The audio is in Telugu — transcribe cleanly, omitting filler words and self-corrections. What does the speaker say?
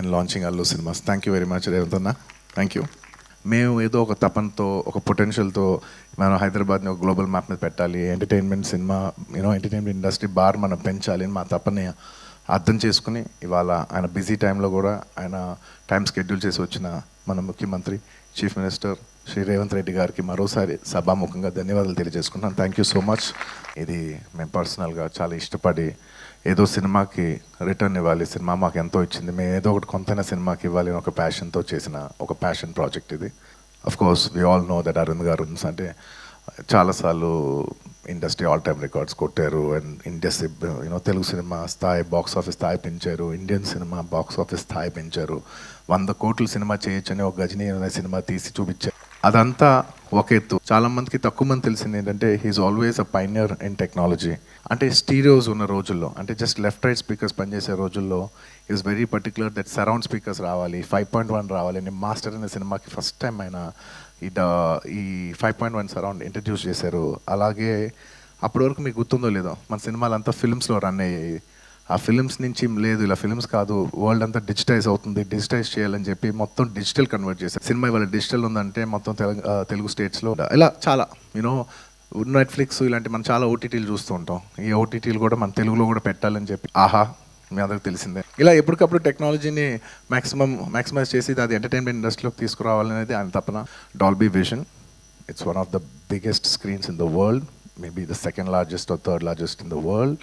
And launching Allu cinemas. Thank you very much Revanth అన్న. Thank you. మేము ఏదో ఒక తపనతో, ఒక పొటెన్షియల్తో మనం హైదరాబాద్ని ఒక గ్లోబల్ మ్యాప్ మీద పెట్టాలి, entertainment cinema entertainment industry bar మనం పెంచాలి అని మా తపని అర్థం చేసుకుని ఇవాళ ఆయన బిజీ టైంలో కూడా ఆయన టైం స్కెడ్యూల్ చేసి వచ్చిన మన ముఖ్యమంత్రి చీఫ్ మినిస్టర్ శ్రీ రేవంత్ రెడ్డి గారికి మరోసారి సభాముఖంగా ధన్యవాదాలు తెలియజేసుకుంటున్నాను. Thank you so much. ఇది మేము పర్సనల్గా చాలా ఇష్టపడి ఏదో సినిమాకి రిటర్న్ ఇవ్వాలి, సినిమా మాకు ఎంతో ఇచ్చింది, మేము ఏదో ఒకటి కొంతైనా సినిమాకి ఇవ్వాలి అని ఒక ప్యాషన్తో చేసిన ఒక ప్యాషన్ ప్రాజెక్ట్ ఇది. Of course we all know that Arun గారు అంటే చాలాసార్లు ఇండస్ట్రీ ఆల్ టైమ్ రికార్డ్స్ కొట్టారు అండ్ ఇండస్ట్రీ తెలుగు సినిమా స్థాయి బాక్స్ ఆఫీస్ స్థాయి పెంచారు, ఇండియన్ సినిమా బాక్స్ ఆఫీస్ స్థాయి పెంచారు, 100 కోట్ల సినిమా చేయొచ్చని ఒక గజనీ అనే సినిమా తీసి చూపించారు. అదంతా ఒక ఎత్తు. చాలా మందికి తక్కువ మంది తెలిసింది ఏంటంటే he is always a pioneer in technology. అంటే స్టీరియోస్ ఉన్న రోజుల్లో, అంటే జస్ట్ లెఫ్ట్ రైట్ స్పీకర్స్ పనిచేసే రోజుల్లో is very particular that surround speakers రావాలి, 5.1 రావాలి అని మాస్టర్ అనే సినిమాకి ఫస్ట్ టైం ఆయన ఈ 5.1 సరౌండ్ ఇంట్రడ్యూస్ చేశారు. అలాగే అప్పటి వరకు మీకు గుర్తుందో లేదో మన సినిమాలంతా ఫిల్మ్స్లో రన్ అయ్యాయి. ఆ ఫిల్మ్స్ నుంచి లేదు ఇలా ఫిల్మ్స్ కాదు, వరల్డ్ అంతా డిజిటైజ్ అవుతుంది, డిజిటైజ్ చేయాలని చెప్పి మొత్తం డిజిటల్ కన్వర్ట్ చేశారు. సినిమా ఇవాళ డిజిటల్ ఉందంటే మొత్తం తెలుగు స్టేట్స్లో ఇలా చాలా నెట్ఫ్లిక్స్ ఇలాంటి మనం చాలా ఓటీటీలు చూస్తూ ఉంటాం. ఈ ఓటీటీలు కూడా మన తెలుగులో కూడా పెట్టాలని చెప్పి ఆహా మీ అందరికి తెలిసిందే. ఇలా ఎప్పటికప్పుడు టెక్నాలజీని మ్యాక్సిమైజ్ చేసి అది ఎంటర్టైన్మెంట్ ఇండస్ట్రీలోకి తీసుకురావాలనేది ఆయన తపన. Dolby vision, it's one of the biggest screens in the world, maybe the second largest or third largest in the world.